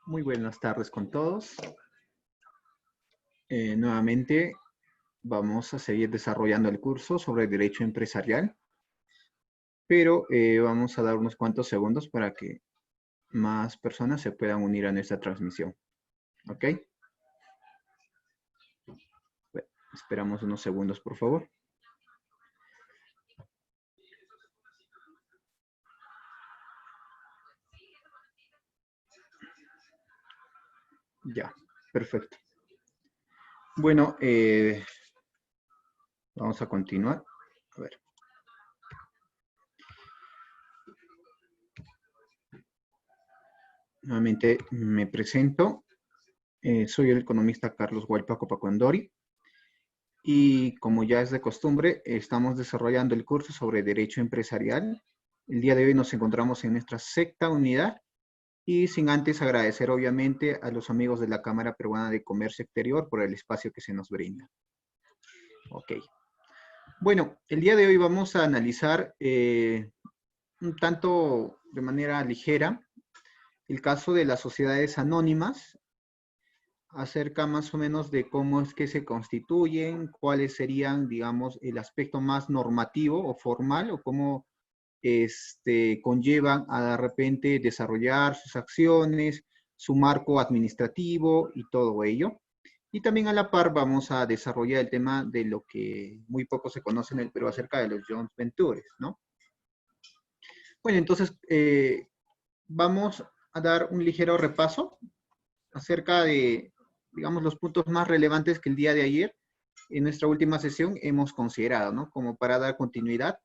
Muy buenas tardes con todos. Nuevamente vamos a seguir desarrollando el curso sobre Derecho Empresarial, pero vamos a dar unos cuantos segundos para que más personas se puedan unir a nuestra transmisión. ¿Ok? Bueno, esperamos unos segundos, por favor. Ya, perfecto. Bueno, vamos a continuar. A ver. Nuevamente me presento. Soy el economista Carlos Hualpa Pacondori. Y como ya es de costumbre, estamos desarrollando el curso sobre Derecho Empresarial. El día de hoy nos encontramos en nuestra sexta unidad y sin antes agradecer obviamente a los amigos de la Cámara Peruana de Comercio Exterior por el espacio que se nos brinda. Ok. Bueno, el día de hoy vamos a analizar un tanto de manera ligera el caso de las sociedades anónimas, acerca más o menos de cómo es que se constituyen, cuáles serían, digamos, el aspecto más normativo o formal, o cómo conllevan a de repente desarrollar sus acciones, su marco administrativo y todo ello. Y también a la par vamos a desarrollar el tema de lo que muy poco se conoce en el Perú acerca de los joint ventures, ¿no? Bueno, entonces vamos a dar un ligero repaso acerca de, digamos, los puntos más relevantes que el día de ayer, en nuestra última sesión, hemos considerado, ¿no? Como para dar continuidad,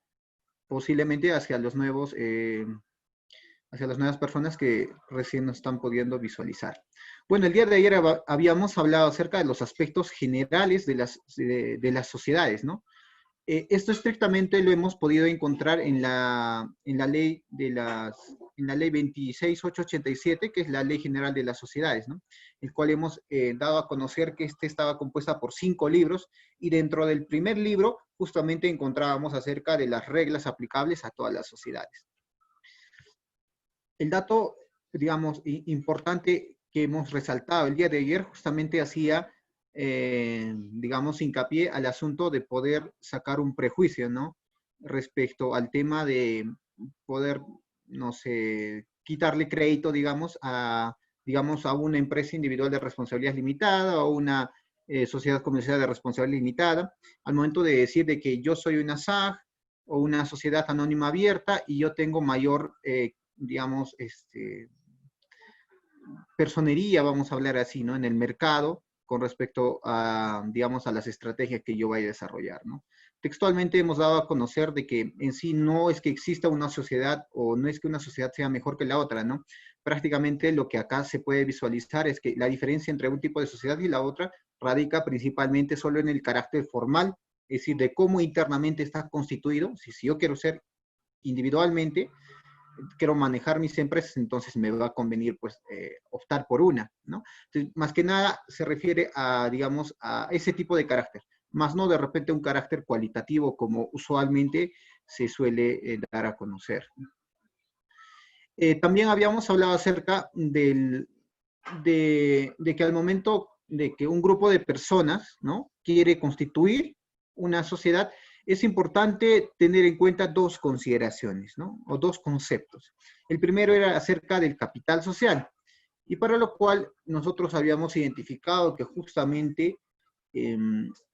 posiblemente hacia los nuevos, hacia las nuevas personas que recién nos están pudiendo visualizar. Bueno, el día de ayer habíamos hablado acerca de los aspectos generales de las sociedades, ¿no? Esto estrictamente lo hemos podido encontrar en la ley en la ley 26887, que es la Ley General de las Sociedades, ¿no? El cual hemos dado a conocer que estaba compuesta por 5 libros, y dentro del primer libro justamente encontrábamos acerca de las reglas aplicables a todas las sociedades. El dato, digamos, importante que hemos resaltado el día de ayer justamente hacía digamos, hincapié al asunto de poder sacar un prejuicio, ¿no? Respecto al tema de poder, no sé, quitarle crédito, digamos, a una empresa individual de responsabilidad limitada o una sociedad comercial de responsabilidad limitada, al momento de decir de que yo soy una SAG o una sociedad anónima abierta y yo tengo mayor, digamos, personería, vamos a hablar así, ¿no? En el mercado con respecto a, digamos, a las estrategias que yo vaya a desarrollar, ¿no? Textualmente hemos dado a conocer de que en sí no es que exista una sociedad o no es que una sociedad sea mejor que la otra, ¿no? Prácticamente lo que acá se puede visualizar es que la diferencia entre un tipo de sociedad y la otra radica principalmente solo en el carácter formal, es decir, de cómo internamente está constituido. Si yo quiero ser individualmente, quiero manejar mis empresas, entonces me va a convenir pues optar por una, ¿no? Entonces, más que nada se refiere a, digamos, a ese tipo de carácter, más no de repente un carácter cualitativo como usualmente se suele dar a conocer. También habíamos hablado acerca de que al momento de que un grupo de personas, ¿no?, quiere constituir una sociedad, es importante tener en cuenta dos consideraciones, ¿no?, o dos conceptos. El primero era acerca del capital social, y para lo cual nosotros habíamos identificado que justamente eh,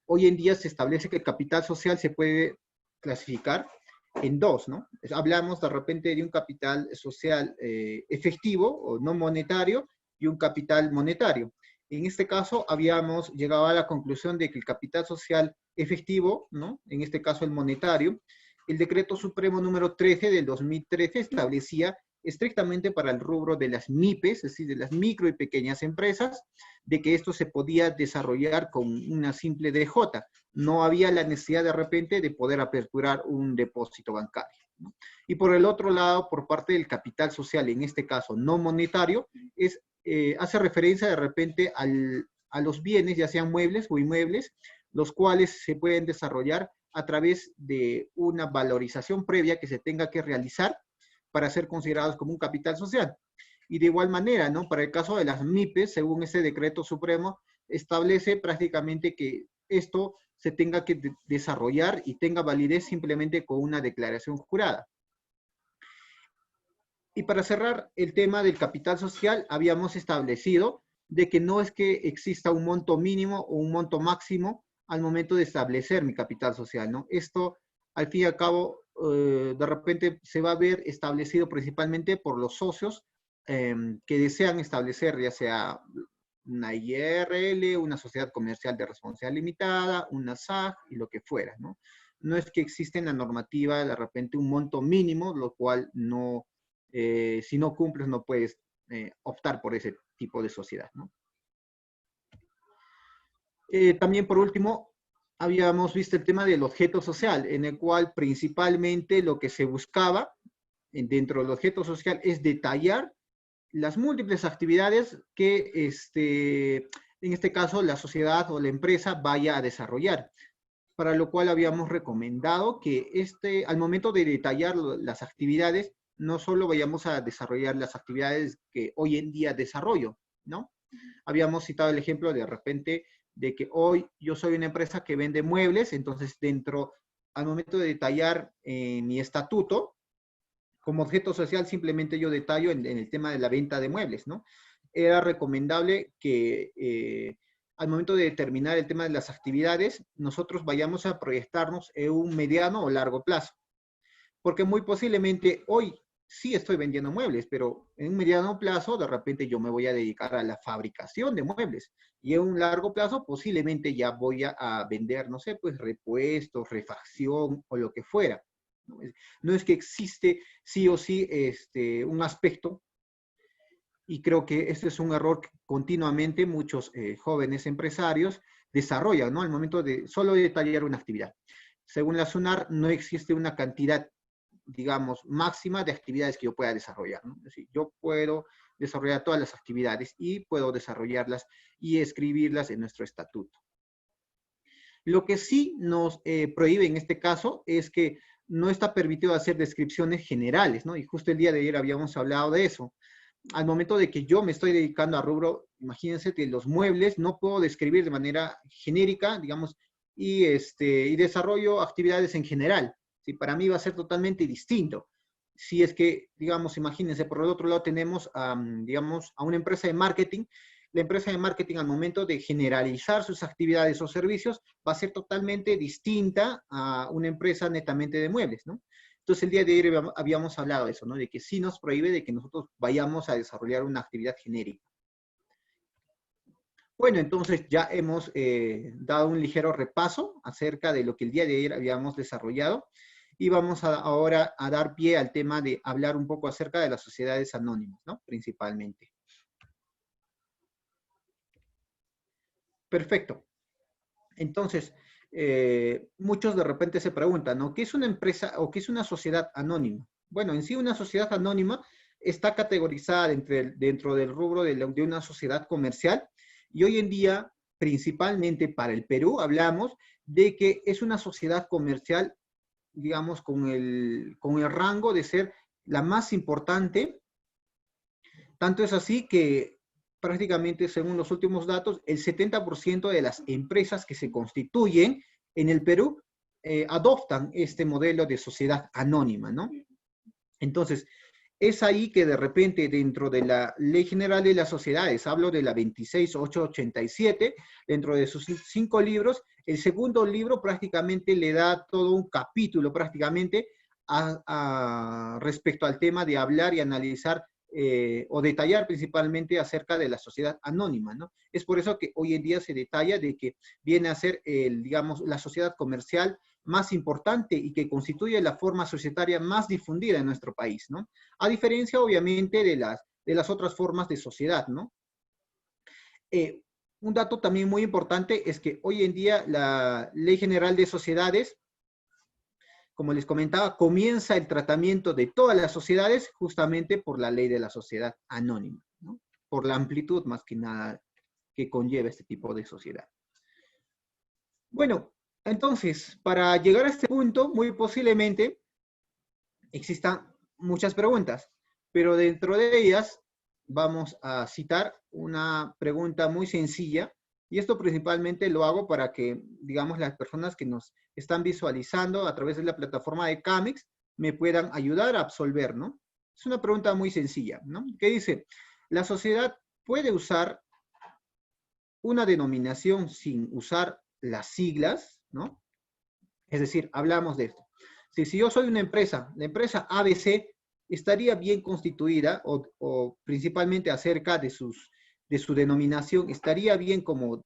hoy en día se establece que el capital social se puede clasificar en dos, ¿no? Hablamos de repente de un capital social efectivo o no monetario y un capital monetario. En este caso habíamos llegado a la conclusión de que el capital social efectivo, ¿no?, en este caso el monetario, el decreto supremo número 13 del 2013 establecía estrictamente para el rubro de las MIPES, es decir, de las micro y pequeñas empresas, de que esto se podía desarrollar con una simple DJ. No había la necesidad de repente de poder aperturar un depósito bancario, ¿no? Y por el otro lado, por parte del capital social, en este caso no monetario, hace referencia de repente a los bienes, ya sean muebles o inmuebles, los cuales se pueden desarrollar a través de una valorización previa que se tenga que realizar para ser considerados como un capital social. Y de igual manera, ¿no? Para el caso de las MIPES, según ese decreto supremo, establece prácticamente que esto se tenga que desarrollar y tenga validez simplemente con una declaración jurada. Y para cerrar el tema del capital social, habíamos establecido de que no es que exista un monto mínimo o un monto máximo al momento de establecer mi capital social, ¿no? Esto, al fin y al cabo, de repente se va a ver establecido principalmente por los socios que desean establecer, ya sea una IRL, una sociedad comercial de responsabilidad limitada, una SAG y lo que fuera, ¿no? No es que existe en la normativa de repente un monto mínimo, lo cual no, si no cumples no puedes optar por ese tipo de sociedad, ¿no? También por último, habíamos visto el tema del objeto social, en el cual principalmente lo que se buscaba dentro del objeto social es detallar las múltiples actividades que en este caso la sociedad o la empresa vaya a desarrollar, para lo cual habíamos recomendado que al momento de detallar las actividades, no solo vayamos a desarrollar las actividades que hoy en día desarrollo, ¿no? Habíamos citado el ejemplo de repente de que hoy yo soy una empresa que vende muebles, entonces al momento de detallar mi estatuto, como objeto social simplemente yo detallo en el tema de la venta de muebles, ¿no? Era recomendable que al momento de determinar el tema de las actividades, nosotros vayamos a proyectarnos en un mediano o largo plazo. Porque muy posiblemente hoy sí estoy vendiendo muebles, pero en un mediano plazo de repente yo me voy a dedicar a la fabricación de muebles. Y en un largo plazo posiblemente ya voy a vender, no sé, pues repuestos, refacción o lo que fuera. No es que existe sí o sí un aspecto, y creo que este es un error que continuamente muchos jóvenes empresarios desarrollan, ¿no? Al momento de solo detallar una actividad. Según la SUNAR, no existe una cantidad, digamos, máxima de actividades que yo pueda desarrollar, ¿no? Es decir, yo puedo desarrollar todas las actividades y puedo desarrollarlas y escribirlas en nuestro estatuto. Lo que sí nos prohíbe en este caso es que no está permitido hacer descripciones generales, ¿no? Y justo el día de ayer habíamos hablado de eso. Al momento de que yo me estoy dedicando a rubro, imagínense que los muebles no puedo describir de manera genérica, digamos, y desarrollo actividades en general. ¿Sí? Para mí va a ser totalmente distinto. Si es que, digamos, imagínense, por el otro lado tenemos, digamos, a una empresa de marketing. La empresa de marketing al momento de generalizar sus actividades o servicios va a ser totalmente distinta a una empresa netamente de muebles, ¿no? Entonces el día de ayer habíamos hablado de eso, ¿no? De que sí nos prohíbe de que nosotros vayamos a desarrollar una actividad genérica. Bueno, entonces ya hemos dado un ligero repaso acerca de lo que el día de ayer habíamos desarrollado y vamos ahora a dar pie al tema de hablar un poco acerca de las sociedades anónimas, ¿no? Principalmente. Perfecto. Entonces, muchos de repente se preguntan, ¿no? ¿Qué es una empresa o qué es una sociedad anónima? Bueno, en sí una sociedad anónima está categorizada dentro del rubro de una sociedad comercial y hoy en día, principalmente para el Perú, hablamos de que es una sociedad comercial, digamos, con el rango de ser la más importante. Tanto es así que prácticamente, según los últimos datos, el 70% de las empresas que se constituyen en el Perú adoptan este modelo de sociedad anónima, ¿no? Entonces, es ahí que de repente dentro de la Ley General de las Sociedades, hablo de la 26887, dentro de sus 5 libros, el segundo libro prácticamente le da todo un capítulo prácticamente respecto al tema de hablar y analizar o detallar principalmente acerca de la sociedad anónima, ¿no? Es por eso que hoy en día se detalla de que viene a ser, digamos, la sociedad comercial más importante y que constituye la forma societaria más difundida en nuestro país, ¿no? A diferencia, obviamente, de las otras formas de sociedad, ¿no? Un dato también muy importante es que hoy en día la Ley General de Sociedades, como les comentaba, comienza el tratamiento de todas las sociedades justamente por la ley de la sociedad anónima, ¿no? Por la amplitud más que nada que conlleva este tipo de sociedad. Bueno, entonces, para llegar a este punto, muy posiblemente existan muchas preguntas, pero dentro de ellas, vamos a citar una pregunta muy sencilla, y esto principalmente lo hago para que, digamos, las personas que nos están visualizando a través de la plataforma de Camex me puedan ayudar a absolver, ¿no? Es una pregunta muy sencilla, ¿no? Que dice, ¿la sociedad puede usar una denominación sin usar las siglas, ¿no? Es decir, hablamos de esto. Si yo soy una empresa, la empresa ABC estaría bien constituida o principalmente acerca de su denominación, estaría bien como,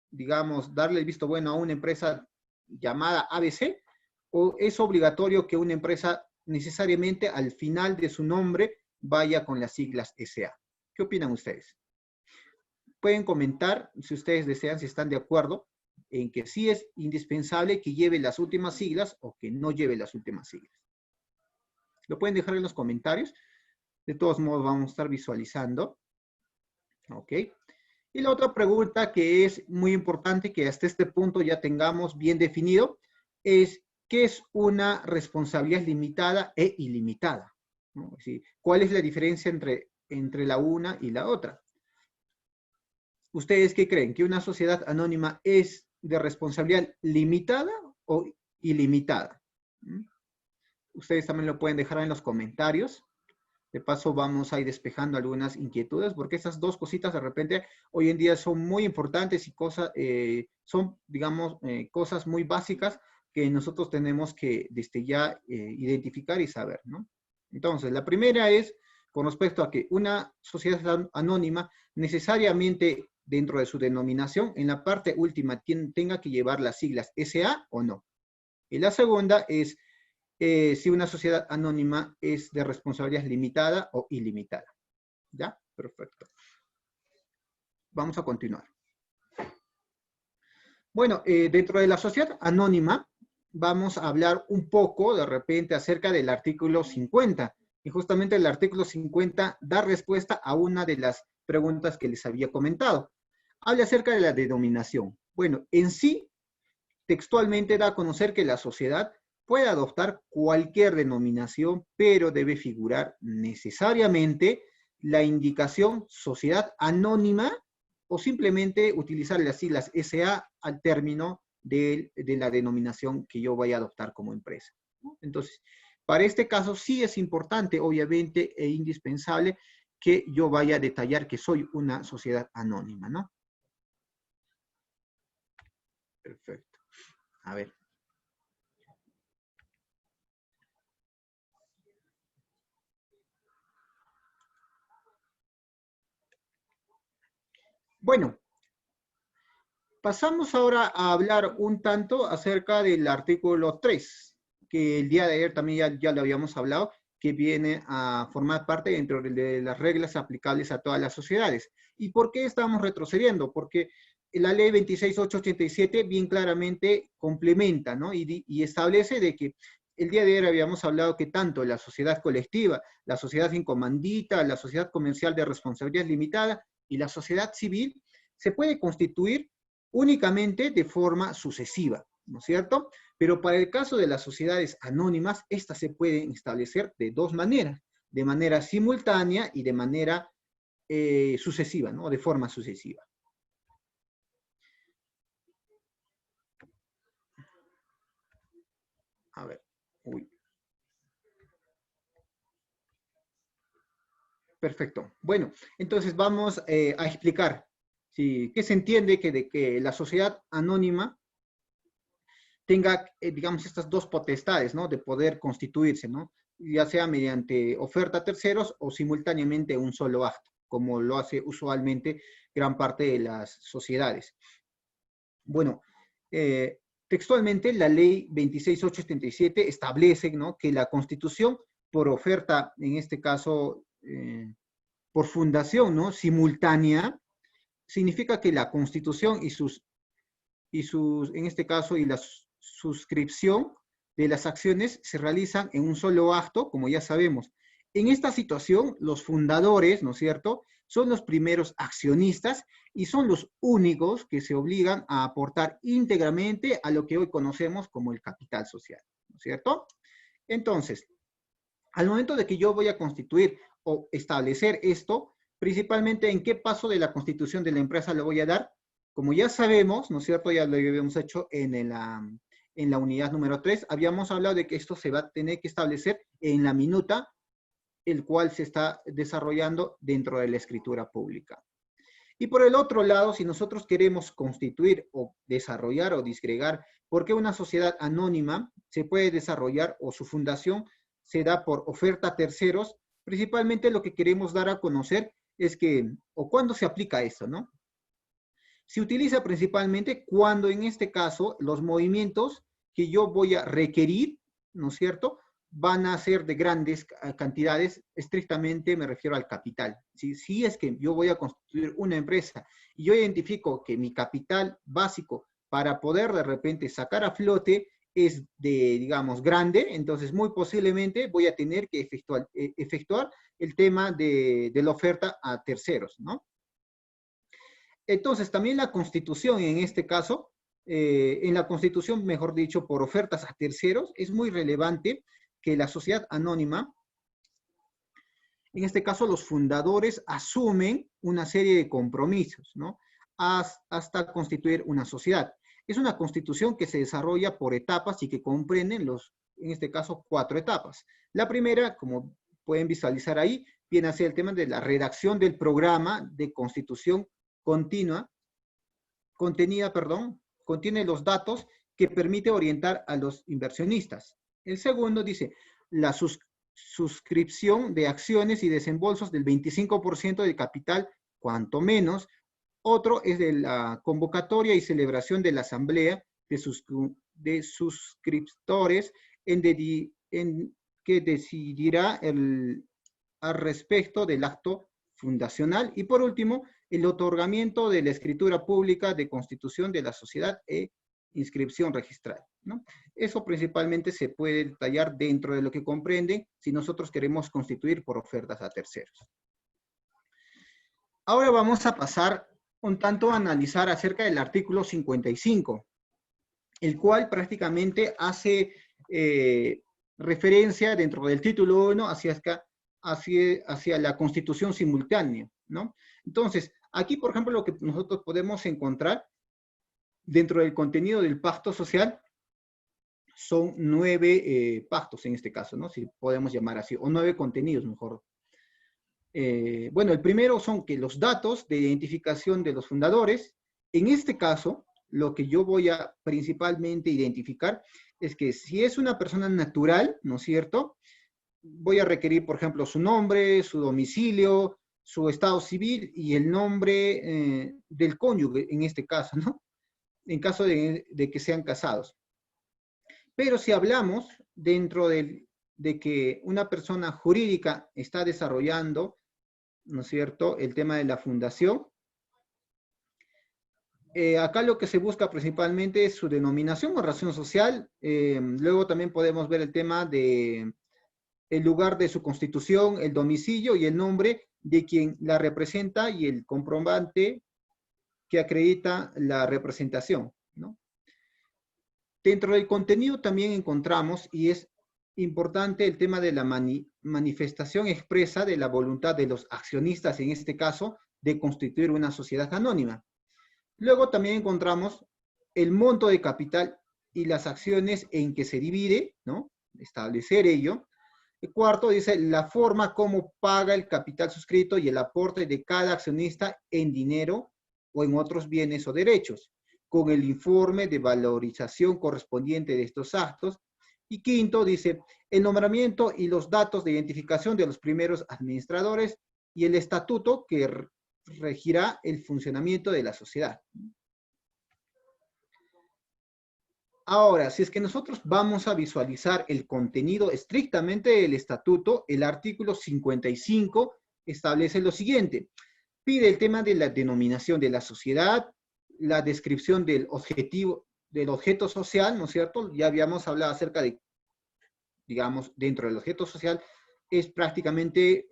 digamos, darle el visto bueno a una empresa llamada ABC, o es obligatorio que una empresa necesariamente al final de su nombre vaya con las siglas SA. ¿Qué opinan ustedes? Pueden comentar si ustedes desean, si están de acuerdo en que sí es indispensable que lleve las últimas siglas o que no lleve las últimas siglas. Lo pueden dejar en los comentarios. De todos modos vamos a estar visualizando. ¿Ok? Y la otra pregunta que es muy importante, que hasta este punto ya tengamos bien definido, es ¿qué es una responsabilidad limitada e ilimitada? ¿No? Es decir, ¿cuál es la diferencia entre la una y la otra? ¿Ustedes qué creen? ¿Que una sociedad anónima es de responsabilidad limitada o ilimitada? Ustedes también lo pueden dejar en los comentarios. De paso vamos a ir despejando algunas inquietudes, porque esas dos cositas de repente hoy en día son muy importantes y son, digamos, cosas muy básicas que nosotros tenemos que desde ya identificar y saber, ¿no? Entonces, la primera es con respecto a que una sociedad anónima necesariamente dentro de su denominación, en la parte última tenga que llevar las siglas SA o no. Y la segunda es si una sociedad anónima es de responsabilidad limitada o ilimitada. ¿Ya? Perfecto. Vamos a continuar. Bueno, dentro de la sociedad anónima vamos a hablar un poco de repente acerca del artículo 50. Y justamente el artículo 50 da respuesta a una de las preguntas que les había comentado. Habla acerca de la denominación. Bueno, en sí, textualmente da a conocer que la sociedad puede adoptar cualquier denominación, pero debe figurar necesariamente la indicación sociedad anónima o simplemente utilizar las siglas SA al término de la denominación que yo vaya a adoptar como empresa, ¿no? Entonces, para este caso sí es importante, obviamente, e indispensable que yo vaya a detallar que soy una sociedad anónima, ¿no? Perfecto. A ver. Bueno, pasamos ahora a hablar un tanto acerca del artículo 3, que el día de ayer también ya lo habíamos hablado, que viene a formar parte dentro de las reglas aplicables a todas las sociedades. ¿Y por qué estamos retrocediendo? Porque la ley 26887 bien claramente complementa, ¿no? Y establece de que el día de ayer habíamos hablado que tanto la sociedad colectiva, la sociedad sin comandita, la sociedad comercial de responsabilidad limitada y la sociedad civil se puede constituir únicamente de forma sucesiva, ¿no es cierto? Pero para el caso de las sociedades anónimas, estas se pueden establecer de dos maneras, de manera simultánea y de manera sucesiva, ¿no? De forma sucesiva. A ver, uy. Perfecto. Bueno, entonces vamos a explicar qué se entiende de que la sociedad anónima tenga, digamos, estas dos potestades, ¿no? De poder constituirse, ¿no? Ya sea mediante oferta a terceros o simultáneamente un solo acto, como lo hace usualmente gran parte de las sociedades. Bueno, textualmente la ley 26877 establece, ¿no?, que la constitución por oferta, en este caso, por fundación, ¿no?, simultánea, significa que la constitución en este caso, y la suscripción de las acciones se realizan en un solo acto, como ya sabemos. En esta situación, los fundadores, ¿no es cierto?, son los primeros accionistas y son los únicos que se obligan a aportar íntegramente a lo que hoy conocemos como el capital social, ¿no es cierto? Entonces, al momento de que yo voy a constituir o establecer esto, principalmente en qué paso de la constitución de la empresa le voy a dar. Como ya sabemos, ¿no es cierto? Ya lo habíamos hecho en la unidad número 3, habíamos hablado de que esto se va a tener que establecer en la minuta, el cual se está desarrollando dentro de la escritura pública. Y por el otro lado, si nosotros queremos constituir o desarrollar o disgregar por qué una sociedad anónima se puede desarrollar o su fundación se da por oferta a terceros, principalmente lo que queremos dar a conocer es que, o cuándo se aplica eso, ¿no? Se utiliza principalmente cuando en este caso los movimientos que yo voy a requerir, ¿no es cierto?, van a ser de grandes cantidades, estrictamente me refiero al capital. Si es que yo voy a constituir una empresa y yo identifico que mi capital básico para poder de repente sacar a flote es de, digamos, grande, entonces muy posiblemente voy a tener que efectuar el tema de la oferta a terceros, ¿no? Entonces, también la Constitución, en este caso, en la Constitución, mejor dicho, por ofertas a terceros, es muy relevante que la sociedad anónima, en este caso los fundadores, asumen una serie de compromisos, ¿no? Hasta constituir una sociedad. Es una constitución que se desarrolla por etapas y que comprenden en este caso, 4 etapas. La primera, como pueden visualizar ahí, viene a ser el tema de la redacción del programa de constitución contenida, contiene los datos que permite orientar a los inversionistas. El segundo dice, la suscripción de acciones y desembolsos del 25% del capital, cuanto menos. Otro es de la convocatoria y celebración de la asamblea de suscriptores que decidirá al respecto del acto fundacional. Y por último, el otorgamiento de la escritura pública de constitución de la sociedad e inscripción registral, ¿no? Eso principalmente se puede detallar dentro de lo que comprende si nosotros queremos constituir por ofertas a terceros. Ahora vamos a pasar un tanto a analizar acerca del artículo 55, el cual prácticamente hace referencia dentro del título 1 hacia la constitución simultánea, ¿no? Entonces, aquí, por ejemplo, lo que nosotros podemos encontrar dentro del contenido del pacto social son 9 pactos en este caso, ¿no? Si podemos llamar así, o 9 contenidos, mejor. Bueno, el primero son que los datos de identificación de los fundadores, en este caso, lo que yo voy a principalmente identificar es que si es una persona natural, ¿no es cierto?, voy a requerir, por ejemplo, su nombre, su domicilio, su estado civil y el nombre del cónyuge, en este caso, ¿no? En caso de que sean casados. Pero si hablamos dentro de que una persona jurídica está desarrollando, ¿no es cierto?, el tema de la fundación, acá lo que se busca principalmente es su denominación o razón social. Luego también podemos ver el tema de el lugar de su constitución, el domicilio y el nombre de quien la representa y el comprobante que acredita la representación, ¿no? Dentro del contenido también encontramos, y es importante, el tema de la manifestación expresa de la voluntad de los accionistas, en este caso, de constituir una sociedad anónima. Luego también encontramos el monto de capital y las acciones en que se divide, ¿no? Establecer ello. El cuarto dice la forma como paga el capital suscrito y el aporte de cada accionista en dinero o en otros bienes o derechos, con el informe de valorización correspondiente de estos actos. Y quinto dice el nombramiento y los datos de identificación de los primeros administradores y el estatuto que regirá el funcionamiento de la sociedad. Ahora, si es que nosotros vamos a visualizar el contenido estrictamente del estatuto, el artículo 55 establece lo siguiente. Pide el tema de la denominación de la sociedad, la descripción del objeto social, ¿no es cierto? Ya habíamos hablado acerca de, digamos, dentro del objeto social, es prácticamente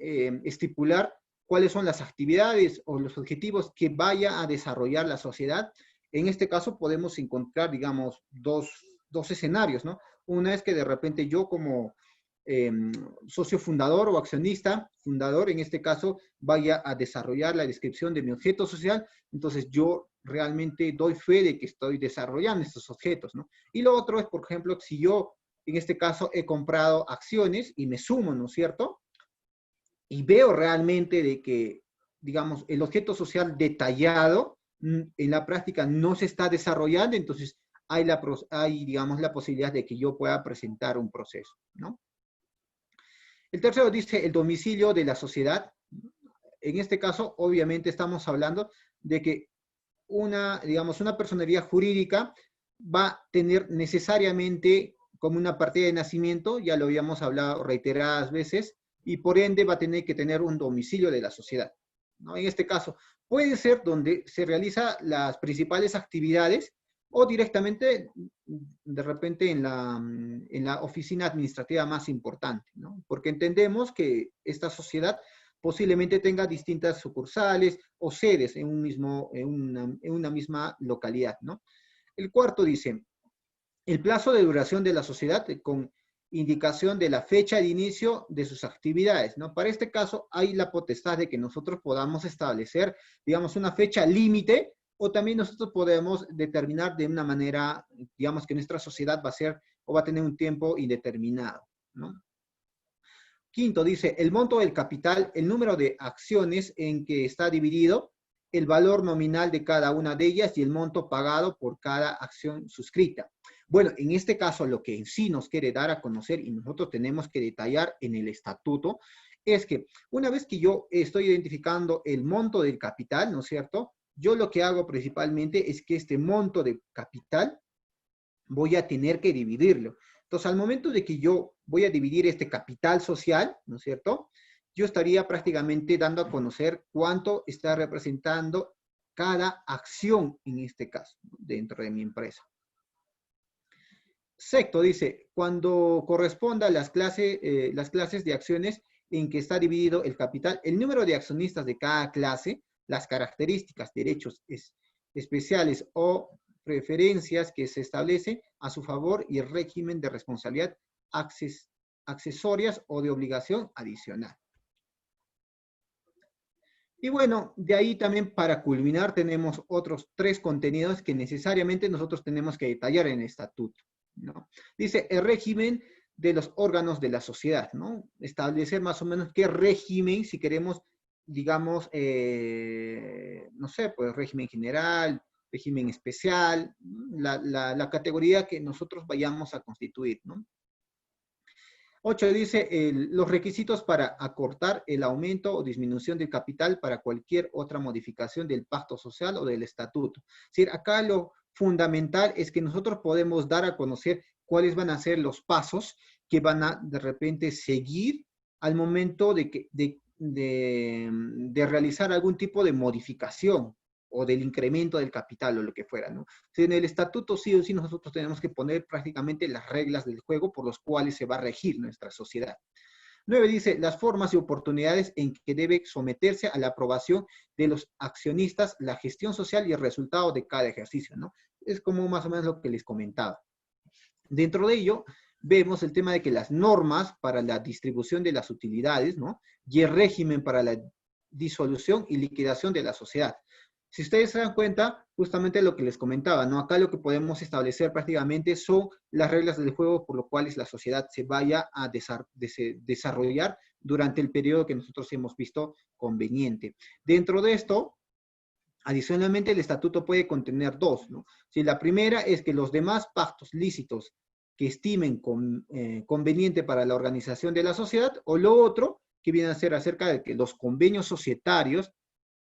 estipular cuáles son las actividades o los objetivos que vaya a desarrollar la sociedad. En este caso podemos encontrar, digamos, dos escenarios, ¿no? Una es que de repente yo como socio fundador o accionista fundador, en este caso, vaya a desarrollar la descripción de mi objeto social, entonces yo realmente doy fe de que estoy desarrollando estos objetos, ¿no? Y lo otro es, por ejemplo, si yo, en este caso, he comprado acciones y me sumo, ¿no es cierto? Y veo realmente de que, digamos, el objeto social detallado en la práctica no se está desarrollando, entonces hay, digamos, la posibilidad de que yo pueda presentar un proceso, ¿no? El tercero dice el domicilio de la sociedad. En este caso, obviamente, estamos hablando de que digamos, una personería jurídica va a tener necesariamente como una partida de nacimiento, ya lo habíamos hablado reiteradas veces, y por ende va a tener que tener un domicilio de la sociedad, ¿no? En este caso, puede ser donde se realizan las principales actividades o directamente, de repente, en la oficina administrativa más importante, ¿no? Porque entendemos que esta sociedad posiblemente tenga distintas sucursales o sedes en una misma localidad, ¿no? El cuarto dice, el plazo de duración de la sociedad con indicación de la fecha de inicio de sus actividades, ¿no? Para este caso hay la potestad de que nosotros podamos establecer, digamos, una fecha límite o también nosotros podemos determinar de una manera, digamos, que nuestra sociedad va a ser o va a tener un tiempo indeterminado, ¿no? Quinto, dice, el monto del capital, el número de acciones en que está dividido, el valor nominal de cada una de ellas y el monto pagado por cada acción suscrita. Bueno, en este caso lo que en sí nos quiere dar a conocer y nosotros tenemos que detallar en el estatuto es que una vez que yo estoy identificando el monto del capital, ¿no es cierto? Yo lo que hago principalmente es que este monto de capital voy a tener que dividirlo. Entonces, al momento de que yo voy a dividir este capital social, ¿no es cierto? Yo estaría prácticamente dando a conocer cuánto está representando cada acción, en este caso, dentro de mi empresa. Sexto, dice, cuando corresponda a las clases de acciones en que está dividido el capital, el número de accionistas de cada clase, las características, derechos especiales o preferencias que se establecen a su favor y el régimen de responsabilidad accesorias o de obligación adicional. Y bueno, de ahí también para culminar tenemos otros 3 contenidos que necesariamente nosotros tenemos que detallar en el estatuto, ¿no? Dice el régimen de los órganos de la sociedad, ¿no? Establecer más o menos qué régimen, si queremos, digamos, no sé, pues régimen general, régimen especial, la categoría que nosotros vayamos a constituir, ¿no? 8 dice los requisitos para acortar el aumento o disminución del capital para cualquier otra modificación del pacto social o del estatuto. Es decir, acá lo fundamental es que nosotros podemos dar a conocer cuáles van a ser los pasos que van a de repente seguir al momento de realizar algún tipo de modificación o del incremento del capital o lo que fuera, ¿no? En el estatuto sí o sí nosotros tenemos que poner prácticamente las reglas del juego por los cuales se va a regir nuestra sociedad. 9 dice, las formas y oportunidades en que debe someterse a la aprobación de los accionistas, la gestión social y el resultado de cada ejercicio, ¿no? Es como más o menos lo que les comentaba. Dentro de ello, vemos el tema de que las normas para la distribución de las utilidades, ¿no? Y el régimen para la disolución y liquidación de la sociedad. Si ustedes se dan cuenta, justamente lo que les comentaba, ¿no? Acá lo que podemos establecer prácticamente son las reglas del juego por lo cuales la sociedad se vaya a desarrollar durante el periodo que nosotros hemos visto conveniente. Dentro de esto, adicionalmente, el estatuto puede contener 2, ¿no? Si la primera es que los demás pactos lícitos que estimen conveniente para la organización de la sociedad, o lo otro, que viene a ser acerca de que los convenios societarios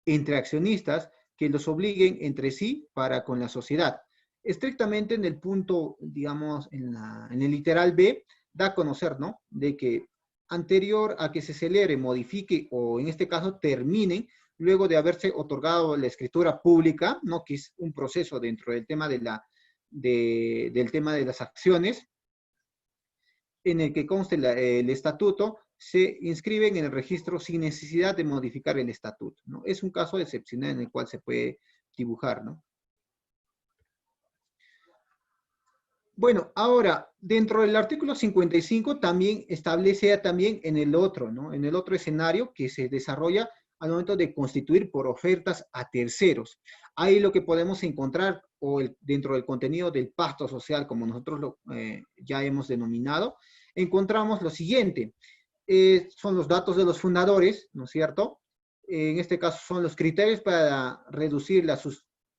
entre accionistas que los obliguen entre sí para con la sociedad. Estrictamente en el punto, digamos, en el literal B, da a conocer, ¿no? De que anterior a que se celebre, modifique o en este caso terminen, luego de haberse otorgado la escritura pública, ¿no? Que es un proceso dentro del tema del tema de las acciones, en el que conste el estatuto, se inscriben en el registro sin necesidad de modificar el estatuto, ¿no? Es un caso excepcional en el cual se puede dibujar, ¿no? Bueno, ahora, dentro del artículo 55 también establece también en el otro, ¿no? En el otro escenario que se desarrolla al momento de constituir por ofertas a terceros. Ahí lo que podemos encontrar, o dentro del contenido del pacto social, como nosotros ya hemos denominado, encontramos lo siguiente. Son los datos de los fundadores, ¿no es cierto? En este caso son los criterios para reducir la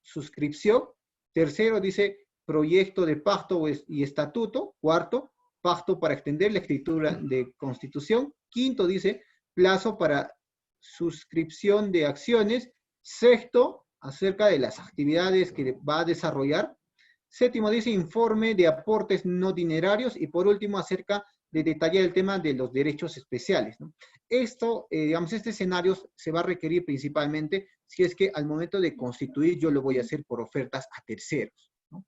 suscripción. Tercero, dice proyecto de pacto y estatuto. Cuarto, pacto para extender la escritura de constitución. Quinto, dice plazo para suscripción de acciones. Sexto, acerca de las actividades que va a desarrollar. Séptimo, dice informe de aportes no dinerarios. Y por último, acerca de detallar el tema de los derechos especiales, ¿no? Esto, digamos, este escenario se va a requerir principalmente si es que al momento de constituir yo lo voy a hacer por ofertas a terceros, ¿no?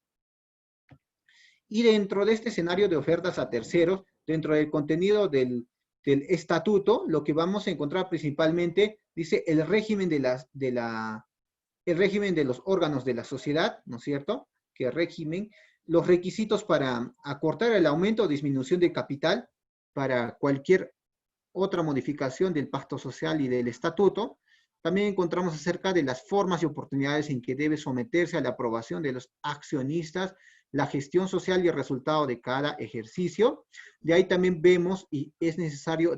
Y dentro de este escenario de ofertas a terceros, dentro del contenido del estatuto, lo que vamos a encontrar principalmente, dice el régimen el régimen de los órganos de la sociedad, ¿no es cierto? Que régimen, los requisitos para acortar el aumento o disminución de capital para cualquier otra modificación del pacto social y del estatuto. También encontramos acerca de las formas y oportunidades en que debe someterse a la aprobación de los accionistas, la gestión social y el resultado de cada ejercicio. De ahí también vemos y es necesario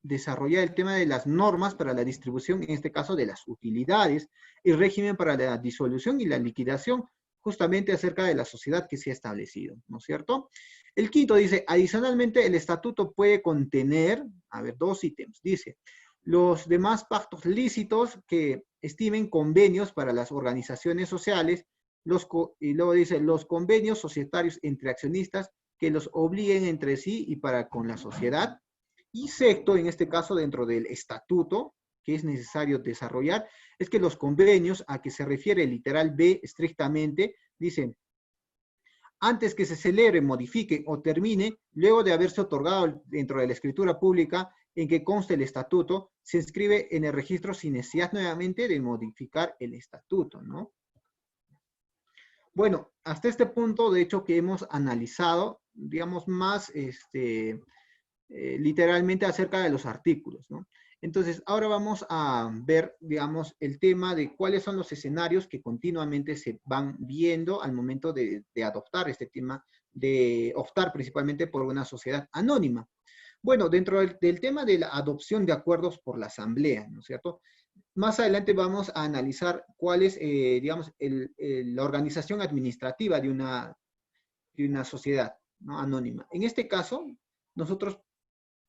desarrollar el tema de las normas para la distribución, en este caso de las utilidades, el régimen para la disolución y la liquidación, justamente acerca de la sociedad que se ha establecido, ¿no es cierto? El quinto dice, adicionalmente el estatuto puede contener, a ver, dos ítems, dice, los demás pactos lícitos que estimen convenios para las organizaciones sociales, y luego dice, los convenios societarios entre accionistas que los obliguen entre sí y para con la sociedad. Y sexto, en este caso, dentro del estatuto, que es necesario desarrollar, es que los convenios a que se refiere el literal B estrictamente, dicen, antes que se celebre, modifique o termine, luego de haberse otorgado dentro de la escritura pública en que conste el estatuto, se inscribe en el registro sin necesidad nuevamente de modificar el estatuto, ¿no? Bueno, hasta este punto, de hecho, que hemos analizado, digamos, más literalmente acerca de los artículos, ¿no? Entonces, ahora vamos a ver, digamos, el tema de cuáles son los escenarios que continuamente se van viendo al momento de adoptar este tema, de optar principalmente por una sociedad anónima. Bueno, dentro del tema de la adopción de acuerdos por la asamblea, ¿no es cierto? Más adelante vamos a analizar cuál es, digamos, la organización administrativa de una sociedad, ¿no? Anónima. En este caso, nosotros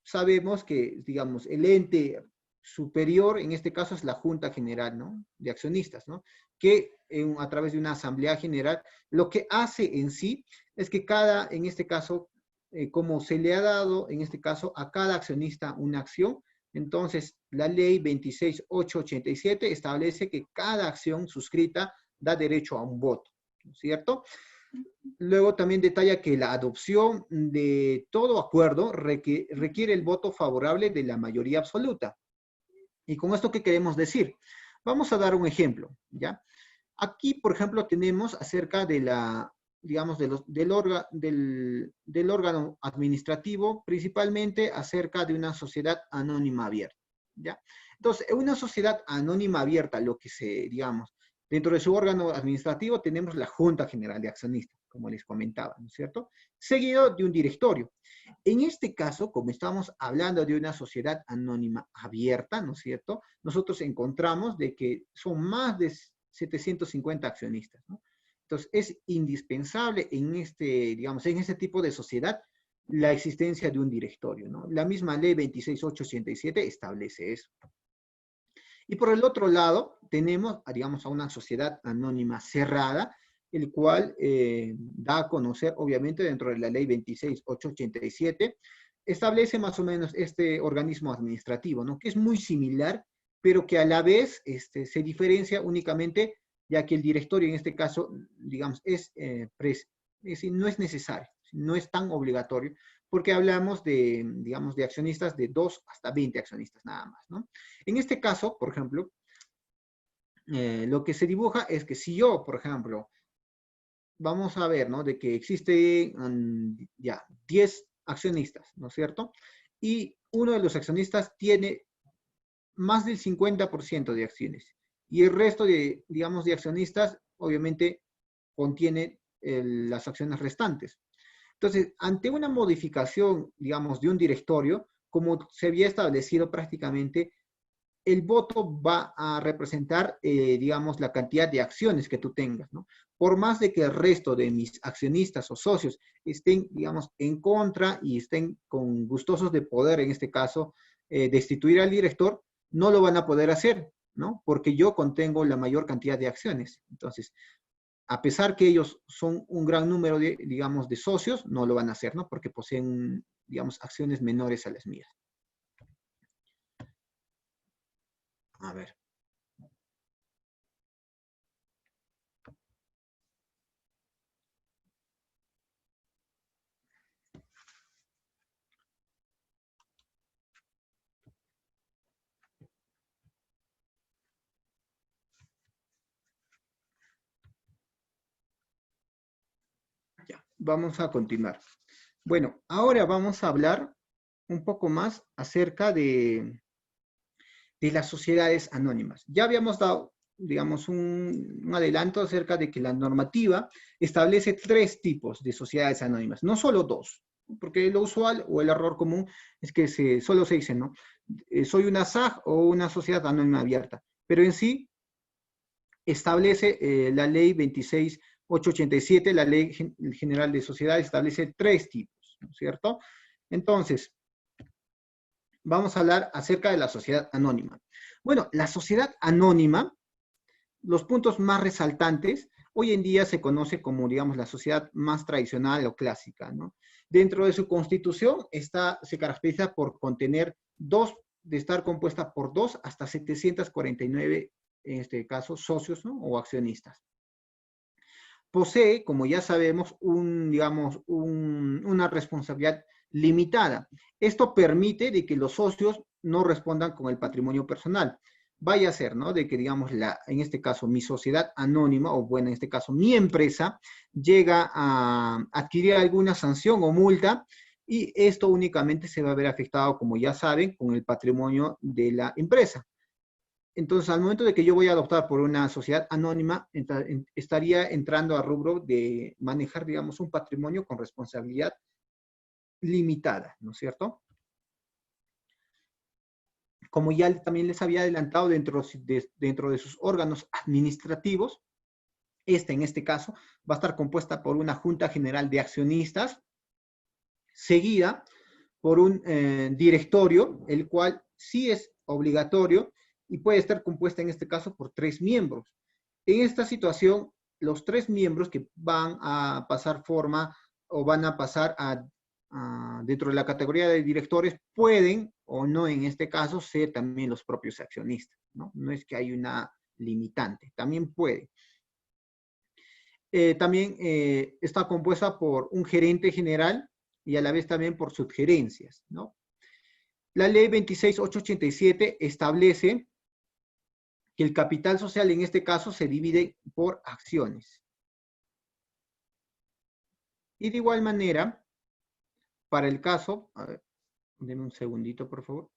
sabemos que, digamos, el ente superior, en este caso, es la Junta General, ¿no? De Accionistas, ¿no? Que a través de una Asamblea General, lo que hace en sí es que en este caso, como se le ha dado, en este caso, a cada accionista una acción, entonces la ley 26.887 establece que cada acción suscrita da derecho a un voto, ¿no es cierto? Luego también detalla que la adopción de todo acuerdo requiere el voto favorable de la mayoría absoluta. ¿Y con esto qué queremos decir? Vamos a dar un ejemplo, ¿ya? Aquí, por ejemplo, tenemos acerca de digamos, del órgano administrativo, principalmente acerca de una sociedad anónima abierta, ¿ya? Entonces, en una sociedad anónima abierta, digamos, dentro de su órgano administrativo tenemos la Junta General de Accionistas, como les comentaba, ¿no es cierto? Seguido de un directorio. En este caso, como estamos hablando de una sociedad anónima abierta, ¿no es cierto? Nosotros encontramos de que son más de 750 accionistas, ¿no? Entonces, es indispensable digamos, en este tipo de sociedad la existencia de un directorio, ¿no? La misma ley 26.887 establece eso. Y por el otro lado, tenemos, digamos, a una sociedad anónima cerrada, el cual da a conocer, obviamente, dentro de la ley 26.887, establece más o menos este organismo administrativo, ¿no? Que es muy similar, pero que a la vez se diferencia únicamente, ya que el directorio en este caso, digamos, es decir, no es necesario, no es tan obligatorio, porque hablamos de, digamos, de accionistas de 2 hasta 20 accionistas nada más, ¿no? En este caso, por ejemplo, lo que se dibuja es que si yo, por ejemplo, vamos a ver, ¿no? De que existen ya 10 accionistas, ¿no es cierto? Y uno de los accionistas tiene más del 50% de acciones. Y el resto de, digamos, de accionistas, obviamente, contiene las acciones restantes. Entonces, ante una modificación, digamos, de un directorio, como se había establecido prácticamente, el voto va a representar, digamos, la cantidad de acciones que tú tengas, ¿no? Por más de que el resto de mis accionistas o socios estén, digamos, en contra y estén con gustosos de poder, en este caso, destituir al director, no lo van a poder hacer, ¿no? Porque yo contengo la mayor cantidad de acciones. Entonces, a pesar que ellos son un gran número de, digamos, de socios, no lo van a hacer, ¿no? Porque poseen, digamos, acciones menores a las mías. A ver. Ya, vamos a continuar. Bueno, ahora vamos a hablar un poco más acerca de las sociedades anónimas. Ya habíamos dado, digamos, un adelanto acerca de que la normativa establece 3 tipos de sociedades anónimas, no solo 2, porque lo usual o el error común es que solo se dice, ¿no? Soy una SAG o una sociedad anónima abierta, pero en sí establece la ley 26.887, la ley general de sociedades, establece 3 tipos, ¿no es cierto? Entonces, vamos a hablar acerca de la sociedad anónima. Bueno, la sociedad anónima, los puntos más resaltantes, hoy en día se conoce como, digamos, la sociedad más tradicional o clásica, ¿no? Dentro de su constitución se caracteriza por contener de estar compuesta por 2 hasta 749, en este caso, socios, ¿no? O accionistas. Posee, como ya sabemos, digamos, una responsabilidad limitada. Esto permite de que los socios no respondan con el patrimonio personal. Vaya a ser, ¿no? De que, digamos, en este caso, mi sociedad anónima, o bueno, en este caso, mi empresa, llega a adquirir alguna sanción o multa, y esto únicamente se va a ver afectado, como ya saben, con el patrimonio de la empresa. Entonces, al momento de que yo voy a adoptar por una sociedad anónima, estaría entrando a rubro de manejar, digamos, un patrimonio con responsabilidad limitada, ¿no es cierto? Como ya también les había adelantado, dentro de sus órganos administrativos, en este caso, va a estar compuesta por una Junta General de Accionistas, seguida por un directorio, el cual sí es obligatorio y puede estar compuesta en este caso por 3 miembros. En esta situación, los 3 miembros que van a pasar forma o van a pasar dentro de la categoría de directores pueden o no en este caso ser también los propios accionistas, ¿no? No es que hay una limitante, también puede. También está compuesta por un gerente general y a la vez también por subgerencias, ¿no? La ley 26.887 establece que el capital social en este caso se divide por acciones. Y de igual manera, para el caso, a ver, denme un segundito por favor.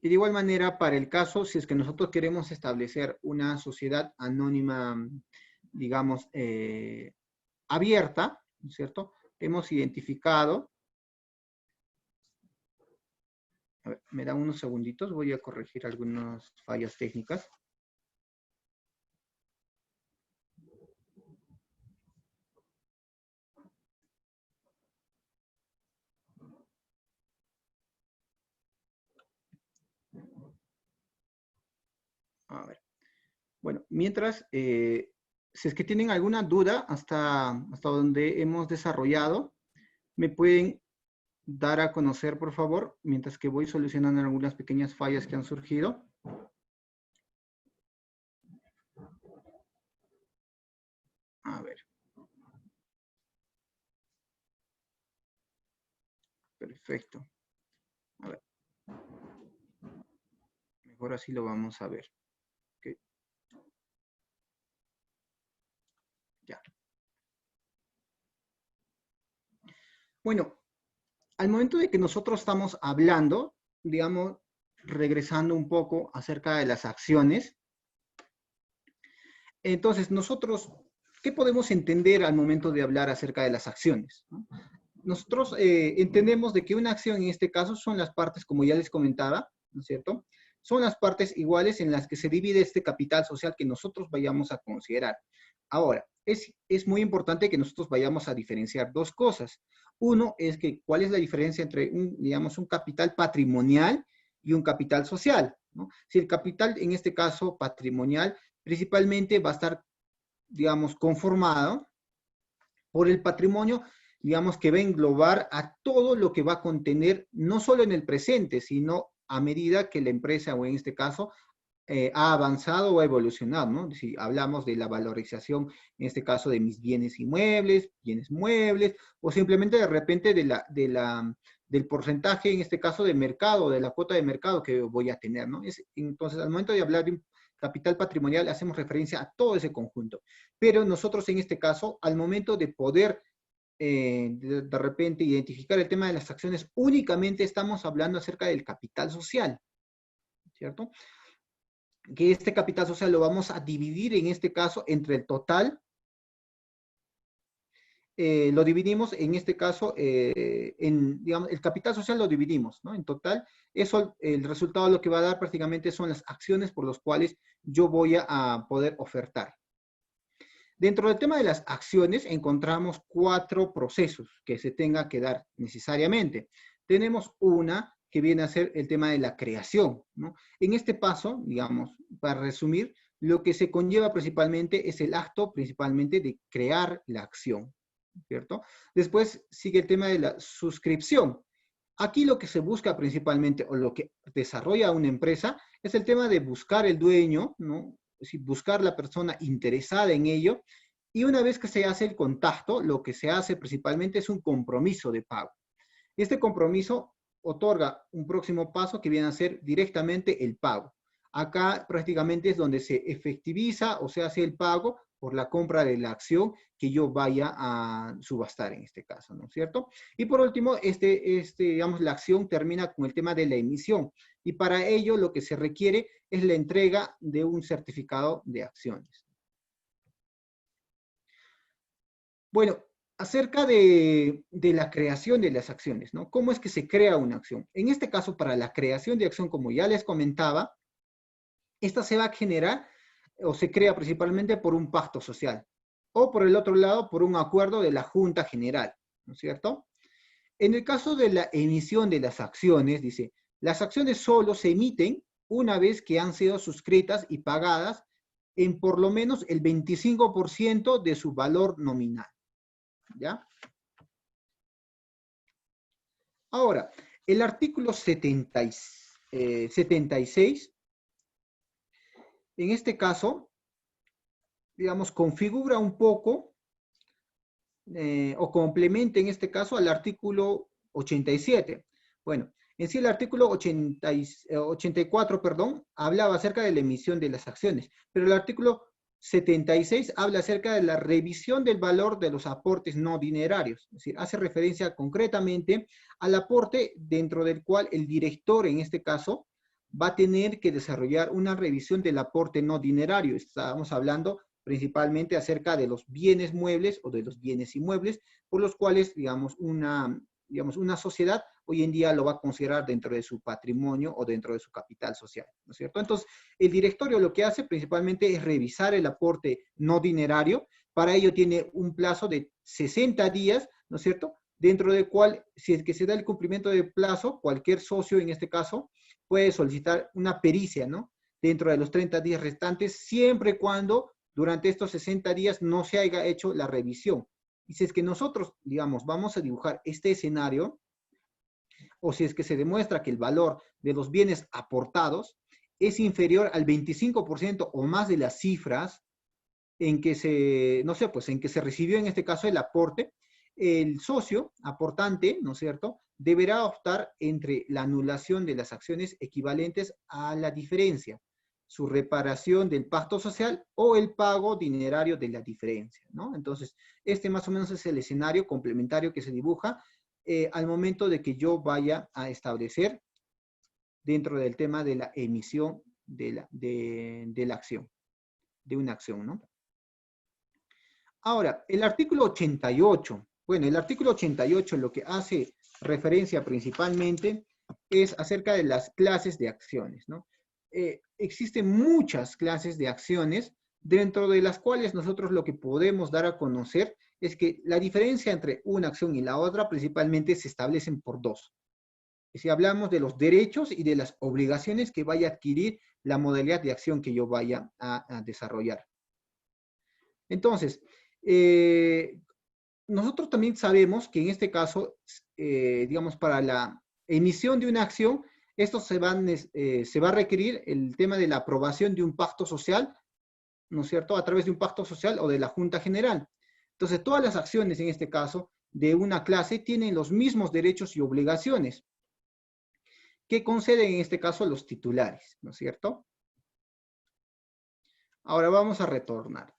Y de igual manera, para el caso, si es que nosotros queremos establecer una sociedad anónima, digamos, abierta, ¿no es cierto? Hemos identificado, a ver, me da unos segunditos, voy a corregir algunas fallas técnicas. A ver. Bueno, mientras, si es que tienen alguna duda hasta donde hemos desarrollado, me pueden dar a conocer, por favor, mientras que voy solucionando algunas pequeñas fallas que han surgido. A ver. Perfecto. A ver. Mejor así lo vamos a ver. Okay. Bueno, al momento de que nosotros estamos hablando, digamos, regresando un poco acerca de las acciones, entonces nosotros, ¿qué podemos entender al momento de hablar acerca de las acciones? ¿No? Nosotros entendemos de que una acción en este caso son las partes, como ya les comentaba, ¿no es cierto? Son las partes iguales en las que se divide este capital social que nosotros vayamos a considerar. Ahora, es muy importante que nosotros vayamos a diferenciar dos cosas. Uno es que, ¿cuál es la diferencia entre digamos, un capital patrimonial y un capital social? ¿No? Si el capital, en este caso patrimonial, principalmente va a estar, digamos, conformado por el patrimonio, digamos, que va a englobar a todo lo que va a contener, no solo en el presente, sino a medida que la empresa, o en este caso, ha avanzado o ha evolucionado, ¿no? Si hablamos de la valorización, en este caso, de mis bienes muebles, o simplemente de repente del porcentaje, en este caso, de mercado, de la cuota de mercado que voy a tener, ¿no? Entonces, al momento de hablar de un capital patrimonial, hacemos referencia a todo ese conjunto. Pero nosotros, en este caso, al momento de poder de repente identificar el tema de las acciones, únicamente estamos hablando acerca del capital social, ¿cierto? Que este capital social lo vamos a dividir en este caso entre el total, lo dividimos en este caso, digamos, el capital social lo dividimos, ¿no? En total, eso, el resultado lo que va a dar prácticamente son las acciones por las cuales yo voy a poder ofertar. Dentro del tema de las acciones encontramos 4 procesos que se tenga que dar necesariamente. Tenemos una que viene a ser el tema de la creación, ¿no? En este paso, digamos, para resumir, lo que se conlleva principalmente es el acto principalmente de crear la acción, ¿cierto? Después sigue el tema de la suscripción. Aquí lo que se busca principalmente, o lo que desarrolla una empresa, es el tema de buscar el dueño, ¿no? Es decir, buscar la persona interesada en ello, y una vez que se hace el contacto, lo que se hace principalmente es un compromiso de pago. Este compromiso otorga un próximo paso que viene a ser directamente el pago. Acá prácticamente es donde se efectiviza o se hace el pago por la compra de la acción que yo vaya a subastar en este caso, ¿no es cierto? Y por último, digamos, la acción termina con el tema de la emisión. Y para ello lo que se requiere es la entrega de un certificado de acciones. Bueno, acerca de la creación de las acciones, ¿no? ¿Cómo es que se crea una acción? En este caso, para la creación de acción, como ya les comentaba, esta se va a generar o se crea principalmente por un pacto social, o por el otro lado, por un acuerdo de la Junta General, ¿no es cierto? En el caso de la emisión de las acciones, dice, las acciones solo se emiten una vez que han sido suscritas y pagadas en por lo menos el 25% de su valor nominal, ¿ya? Ahora, el artículo 76, en este caso, digamos, configura un poco o complementa en este caso al artículo 87. Bueno, en sí el artículo 84, perdón, hablaba acerca de la emisión de las acciones, pero el artículo 76 habla acerca de la revisión del valor de los aportes no dinerarios, es decir, hace referencia concretamente al aporte dentro del cual el director, en este caso, va a tener que desarrollar una revisión del aporte no dinerario. Estamos hablando principalmente acerca de los bienes muebles o de los bienes inmuebles, por los cuales, digamos, una sociedad hoy en día lo va a considerar dentro de su patrimonio o dentro de su capital social, ¿no es cierto? Entonces, el directorio lo que hace principalmente es revisar el aporte no dinerario, para ello tiene un plazo de 60 días, ¿no es cierto? Dentro del cual, si es que se da el cumplimiento de plazo, cualquier socio en este caso puede solicitar una pericia, ¿no? Dentro de los 30 días restantes, siempre y cuando durante estos 60 días no se haya hecho la revisión. Y si es que nosotros, digamos, vamos a dibujar este escenario, o si es que se demuestra que el valor de los bienes aportados es inferior al 25% o más de las cifras en que se, no sé, pues en que se recibió en este caso el aporte, el socio aportante, ¿no es cierto?, deberá optar entre la anulación de las acciones equivalentes a la diferencia, su reparación del pacto social o el pago dinerario de la diferencia, ¿no? Entonces, este más o menos es el escenario complementario que se dibuja al momento de que yo vaya a establecer dentro del tema de la emisión de la acción, de una acción, ¿no? Ahora, el artículo 88, bueno, el artículo 88 lo que hace referencia principalmente es acerca de las clases de acciones, ¿no? Existen muchas clases de acciones, dentro de las cuales nosotros lo que podemos dar a conocer es que la diferencia entre una acción y la otra principalmente se establecen por dos. Si hablamos de los derechos y de las obligaciones que vaya a adquirir la modalidad de acción que yo vaya a desarrollar. Entonces, nosotros también sabemos que en este caso, digamos, para la emisión de una acción, esto se va a requerir el tema de la aprobación de un pacto social, ¿no es cierto?, a través de un pacto social o de la Junta General. Entonces, todas las acciones, en este caso, de una clase, tienen los mismos derechos y obligaciones que conceden, en este caso, los titulares, ¿no es cierto? Ahora vamos a retornar.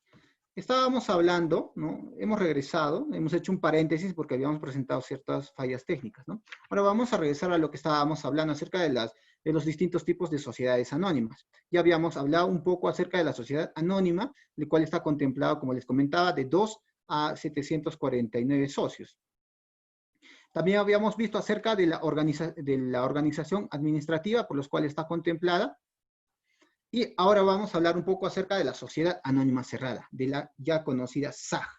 Estábamos hablando, ¿no? Hemos regresado, hemos hecho un paréntesis porque habíamos presentado ciertas fallas técnicas, ¿no? Ahora vamos a regresar a lo que estábamos hablando acerca de los distintos tipos de sociedades anónimas. Ya habíamos hablado un poco acerca de la sociedad anónima, el cual está contemplado, como les comentaba, de 2 a 749 socios. También habíamos visto acerca de la organización administrativa por los cuales está contemplada. Y ahora vamos a hablar un poco acerca de la sociedad anónima cerrada, de la ya conocida SAG.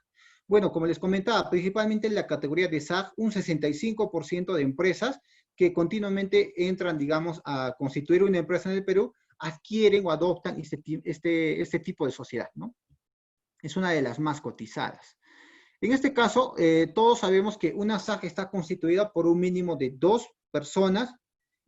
Bueno, como les comentaba, principalmente en la categoría de SAG, un 65% de empresas que continuamente entran, digamos, a constituir una empresa en el Perú, adquieren o adoptan este tipo de sociedad, ¿no? Es una de las más cotizadas. En este caso, todos sabemos que una SAG está constituida por un mínimo de 2 personas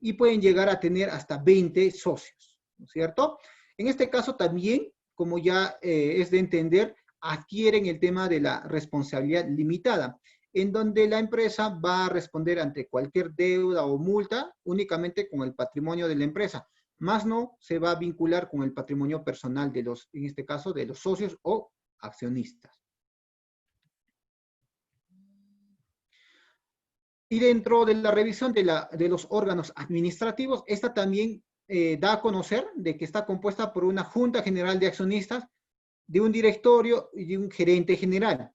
y pueden llegar a tener hasta 20 socios, ¿no es cierto? En este caso también, como ya es de entender, adquieren el tema de la responsabilidad limitada, en donde la empresa va a responder ante cualquier deuda o multa únicamente con el patrimonio de la empresa, más no se va a vincular con el patrimonio personal de los, en este caso, de los socios o accionistas. Y dentro de la revisión de los órganos administrativos, esta también da a conocer de que está compuesta por una Junta General de Accionistas, de un directorio y de un gerente general.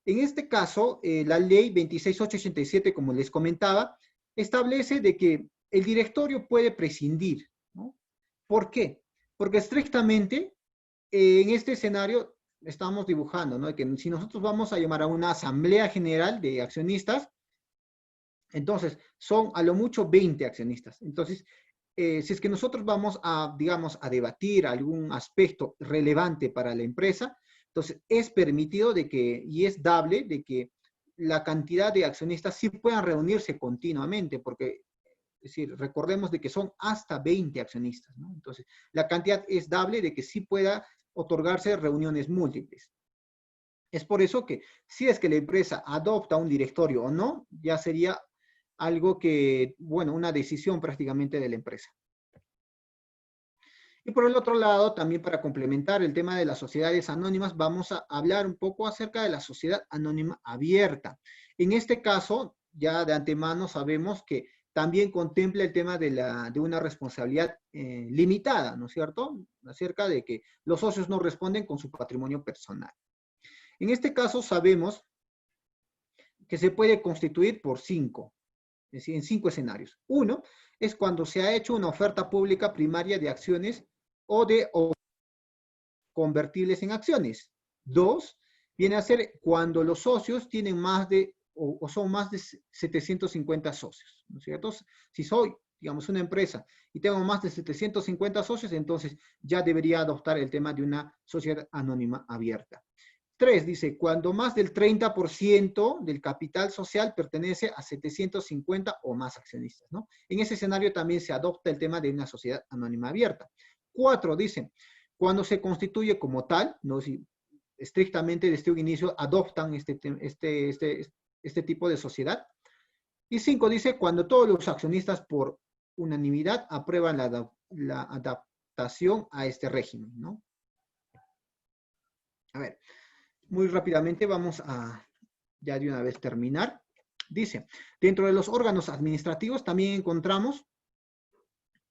En este caso, la ley 26887, como les comentaba, establece de que el directorio puede prescindir, ¿no? ¿Por qué? Porque estrictamente, en este escenario estamos dibujando, ¿no? Que si nosotros vamos a llamar a una asamblea general de accionistas, entonces son a lo mucho 20 accionistas. Entonces, si es que nosotros vamos a, digamos, a debatir algún aspecto relevante para la empresa, entonces es permitido de que, y es dable, de que la cantidad de accionistas sí puedan reunirse continuamente, porque, es decir, recordemos de que son hasta 20 accionistas, ¿no? Entonces, la cantidad es dable de que sí pueda otorgarse reuniones múltiples. Es por eso que, si es que la empresa adopta un directorio o no, ya sería algo que, bueno, una decisión prácticamente de la empresa. Y por el otro lado, también para complementar el tema de las sociedades anónimas, vamos a hablar un poco acerca de la sociedad anónima abierta. En este caso, ya de antemano sabemos que también contempla el tema de una responsabilidad limitada, ¿no es cierto? Acerca de que los socios no responden con su patrimonio personal. En este caso sabemos que se puede constituir por 5. Es decir, en 5 escenarios. Uno es cuando se ha hecho una oferta pública primaria de acciones o de convertibles en acciones. 2 viene a ser cuando los socios tienen más de, o son más de 750 socios, ¿no es cierto? Si soy, digamos, una empresa y tengo más de 750 socios, entonces ya debería adoptar el tema de una sociedad anónima abierta. 3 dice, cuando más del 30% del capital social pertenece a 750 o más accionistas, ¿no? En ese escenario también se adopta el tema de una sociedad anónima abierta. 4 dice, cuando se constituye como tal, ¿no? Si estrictamente desde un inicio adoptan este tipo de sociedad. Y 5 dice, cuando todos los accionistas por unanimidad aprueban la adaptación a este régimen, ¿no? A ver. Muy rápidamente vamos a ya de una vez terminar. Dice, dentro de los órganos administrativos también encontramos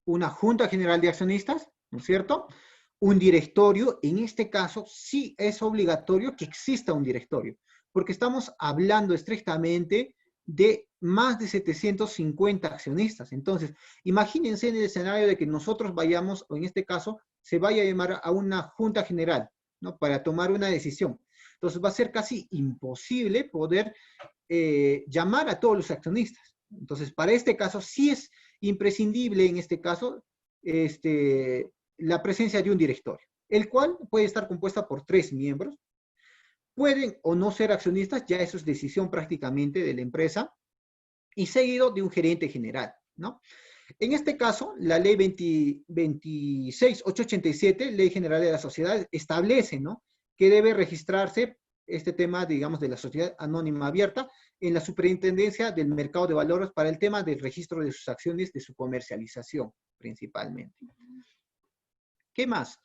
una Junta General de Accionistas, ¿no es cierto? Un directorio, en este caso sí es obligatorio que exista un directorio, porque estamos hablando estrictamente de más de 750 accionistas. Entonces, imagínense en el escenario de que nosotros vayamos, o en este caso, se vaya a llamar a una Junta General, ¿no? Para tomar una decisión. Entonces va a ser casi imposible poder llamar a todos los accionistas. Entonces, para este caso sí es imprescindible, en este caso, la presencia de un directorio, el cual puede estar compuesta por 3 miembros. Pueden o no ser accionistas, ya eso es decisión prácticamente de la empresa, y seguido de un gerente general, ¿no? En este caso, la ley 26887, Ley General de las Sociedades, establece, ¿no?, que debe registrarse este tema, digamos, de la sociedad anónima abierta en la Superintendencia del Mercado de Valores para el tema del registro de sus acciones, de su comercialización, principalmente. ¿Qué más?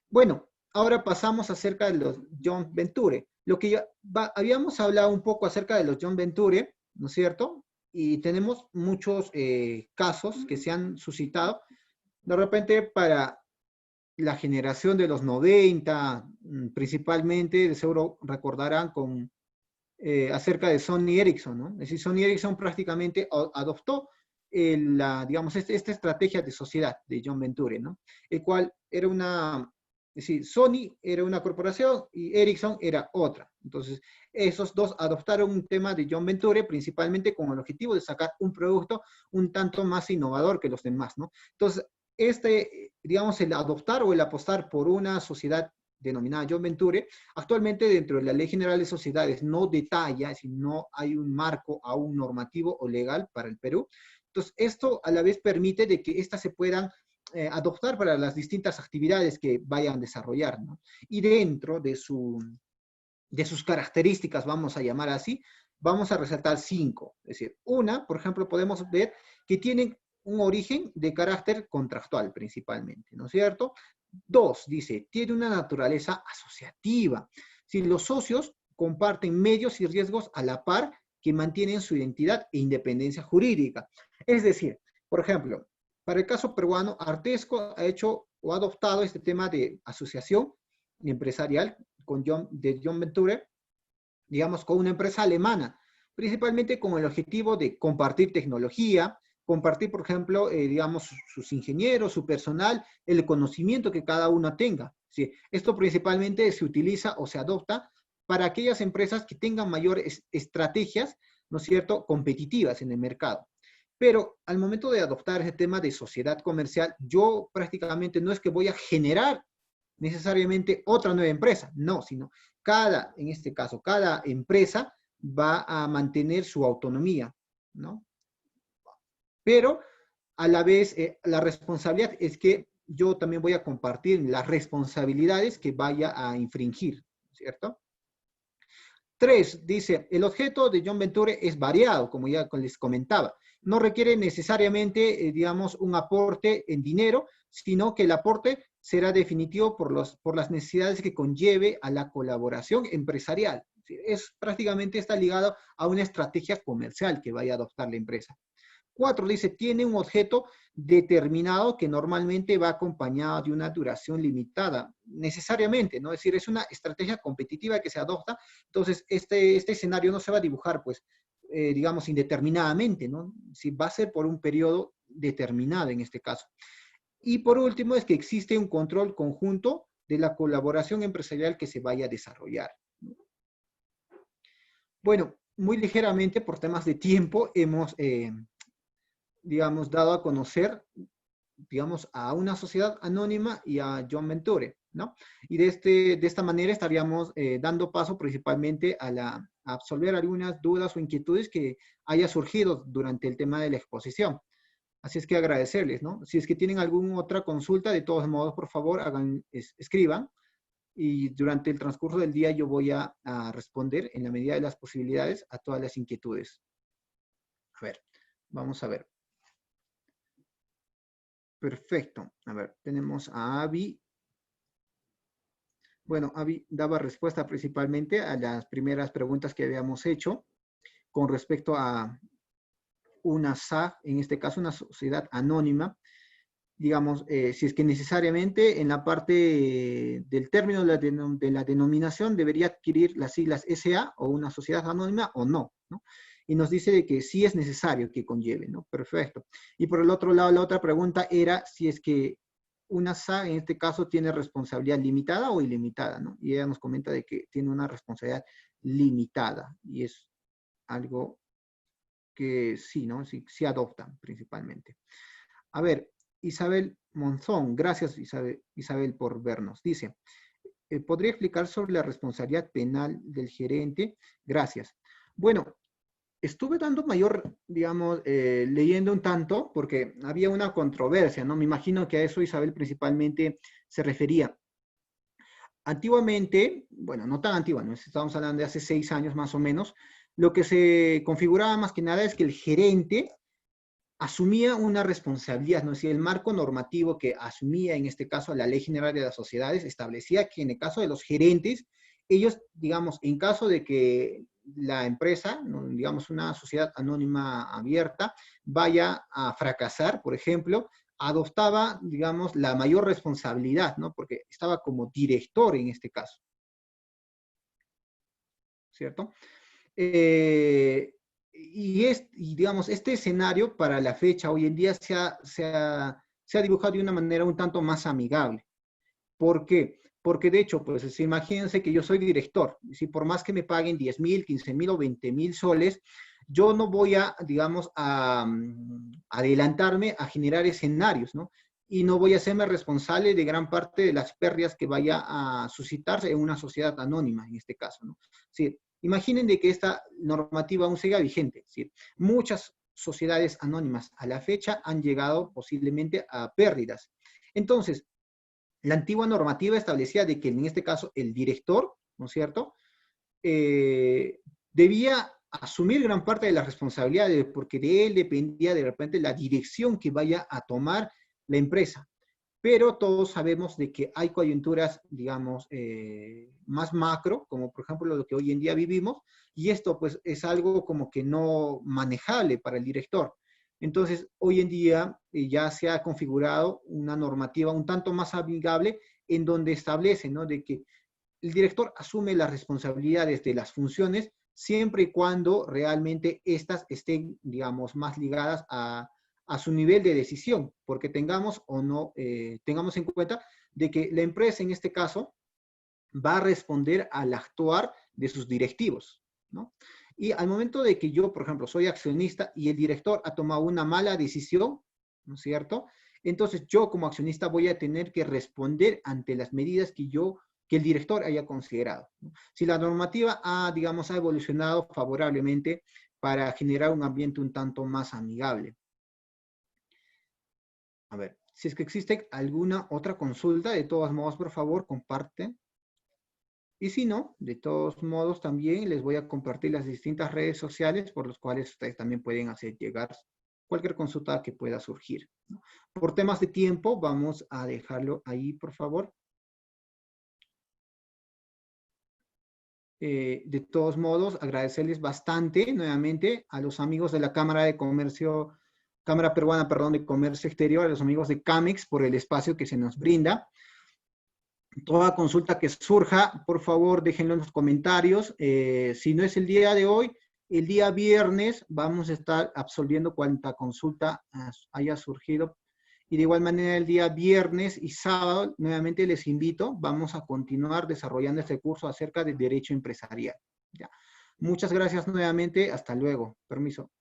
Bueno, ahora pasamos acerca de los joint venture. Lo que ya habíamos hablado un poco acerca de los joint venture, ¿no es cierto? Y tenemos muchos casos que se han suscitado. De repente, para la generación de los 90, principalmente, de seguro recordarán acerca de Sony Ericsson, ¿no? Es decir, Sony Ericsson prácticamente adoptó digamos, esta estrategia de sociedad de joint venture, ¿no? El cual era es decir, Sony era una corporación y Ericsson era otra. Entonces, esos dos adoptaron un tema de joint venture principalmente con el objetivo de sacar un producto un tanto más innovador que los demás, ¿no? Entonces, digamos, el adoptar o el apostar por una sociedad denominada joint venture, actualmente dentro de la Ley General de Sociedades no detalla, es decir, no hay un marco aún normativo o legal para el Perú. Entonces, esto a la vez permite de que éstas se puedan adoptar para las distintas actividades que vayan a desarrollar, ¿no? Y dentro de sus características, vamos a llamar así, vamos a resaltar 5. Es decir, una, por ejemplo, podemos ver que tienen un origen de carácter contractual principalmente, ¿no es cierto? 2, dice, tiene una naturaleza asociativa. Si los socios comparten medios y riesgos a la par que mantienen su identidad e independencia jurídica. Es decir, por ejemplo, para el caso peruano, Artesco ha hecho o ha adoptado este tema de asociación empresarial de joint venture, digamos, con una empresa alemana, principalmente con el objetivo de compartir tecnología, compartir, por ejemplo, digamos, sus ingenieros, su personal, el conocimiento que cada uno tenga. ¿Sí? Esto principalmente se utiliza o se adopta para aquellas empresas que tengan mayores estrategias, ¿no es cierto?, competitivas en el mercado. Pero al momento de adoptar ese tema de sociedad comercial, yo prácticamente no es que voy a generar necesariamente otra nueva empresa, no, sino en este caso, cada empresa va a mantener su autonomía, ¿no? Pero a la vez, la responsabilidad es que yo también voy a compartir las responsabilidades que vaya a infringir, ¿cierto? 3, dice, el objeto de joint venture es variado, como ya les comentaba. No requiere necesariamente, digamos, un aporte en dinero, sino que el aporte será definitivo por las necesidades que conlleve a la colaboración empresarial. Prácticamente está ligado a una estrategia comercial que vaya a adoptar la empresa. 4, dice, tiene un objeto determinado que normalmente va acompañado de una duración limitada, necesariamente, ¿no? Es decir, es una estrategia competitiva que se adopta, entonces este escenario no se va a dibujar, pues, digamos, indeterminadamente, ¿no? Si va a ser por un periodo determinado en este caso. Y por último, es que existe un control conjunto de la colaboración empresarial que se vaya a desarrollar. Bueno, muy ligeramente, por temas de tiempo, hemos digamos, dado a conocer, digamos, a una sociedad anónima y a joint venture, ¿no? Y de esta manera estaríamos dando paso principalmente a absolver algunas dudas o inquietudes que haya surgido durante el tema de la exposición. Así es que agradecerles, ¿no? Si es que tienen alguna otra consulta, de todos modos, por favor, escriban, y durante el transcurso del día yo voy a responder en la medida de las posibilidades a todas las inquietudes. A ver, vamos a ver. Perfecto. A ver, tenemos a Avi. Bueno, Avi daba respuesta principalmente a las primeras preguntas que habíamos hecho. con respecto a una SA, en este caso una sociedad anónima, digamos, si es que necesariamente en la parte del término de la denominación debería adquirir las siglas SA o una sociedad anónima o no, ¿no? Y nos dice de que sí es necesario que conlleve, ¿no? Perfecto. Y por el otro lado, la otra pregunta era si es que una SA en este caso tiene responsabilidad limitada o ilimitada, ¿no? Y ella nos comenta de que tiene una responsabilidad limitada y es algo que sí, ¿no? Sí, sí adoptan principalmente. A ver, Isabel Monzón, gracias Isabel por vernos. Dice, ¿podría explicar sobre la responsabilidad penal del gerente? Gracias. Bueno, estuve dando mayor, digamos, leyendo un tanto, porque había una controversia, ¿no? Me imagino que a eso Isabel principalmente se refería. Antiguamente, bueno, no tan antigua, ¿no? Estamos hablando de hace 6 años más o menos, lo que se configuraba más que nada es que el gerente asumía una responsabilidad, ¿no? Es decir, el marco normativo que asumía, en este caso, la Ley General de las Sociedades, establecía que en el caso de los gerentes, ellos, digamos, en caso de que la empresa, ¿no? Digamos, una sociedad anónima abierta, vaya a fracasar, por ejemplo, adoptaba, digamos, la mayor responsabilidad, ¿no? Porque estaba como director en este caso, ¿cierto? Y digamos, este escenario para la fecha hoy en día se ha dibujado de una manera un tanto más amigable. ¿Por qué? Porque de hecho, pues imagínense que yo soy director, si por más que me paguen 10.000, 15.000 o 20.000 soles, yo no voy a, digamos, adelantarme a generar escenarios, ¿no? Y no voy a hacerme responsable de gran parte de las pérdidas que vaya a suscitarse en una sociedad anónima, en este caso, ¿no? Sí, imaginen de que esta normativa aún siga vigente, ¿sí? Muchas sociedades anónimas a la fecha han llegado posiblemente a pérdidas. Entonces, la antigua normativa establecía de que en este caso el director, ¿no es cierto?, debía asumir gran parte de las responsabilidades porque de él dependía de repente la dirección que vaya a tomar la empresa. Pero todos sabemos de que hay coyunturas, digamos, más macro, como por ejemplo lo que hoy en día vivimos, y esto pues es algo como que no manejable para el director. Entonces, hoy en día ya se ha configurado una normativa un tanto más amigable en donde establece, ¿no?, de que el director asume las responsabilidades de las funciones siempre y cuando realmente éstas estén, digamos, más ligadas a su nivel de decisión, porque tengamos o no, tengamos en cuenta de que la empresa en este caso va a responder al actuar de sus directivos, ¿no? Y al momento de que yo, por ejemplo, soy accionista y el director ha tomado una mala decisión, ¿no es cierto? Entonces yo como accionista voy a tener que responder ante las medidas que el director haya considerado, ¿no? Si la normativa ha, digamos, ha evolucionado favorablemente para generar un ambiente un tanto más amigable. A ver, si es que existe alguna otra consulta, de todos modos, por favor, comparte. Y si no, de todos modos, también les voy a compartir las distintas redes sociales por las cuales ustedes también pueden hacer llegar cualquier consulta que pueda surgir, ¿no? Por temas de tiempo, vamos a dejarlo ahí, por favor. De todos modos, agradecerles bastante nuevamente a los amigos de la Cámara de Comercio, Cámara Peruana, perdón, de Comercio Exterior, a los amigos de CAMEX por el espacio que se nos brinda. Toda consulta que surja, por favor, déjenlo en los comentarios. Si no es el día de hoy, el día viernes vamos a estar absolviendo cuanta consulta haya surgido. Y de igual manera, el día viernes y sábado, nuevamente les invito, vamos a continuar desarrollando este curso acerca de derecho empresarial. ¿Ya? Muchas gracias nuevamente. Hasta luego. Permiso.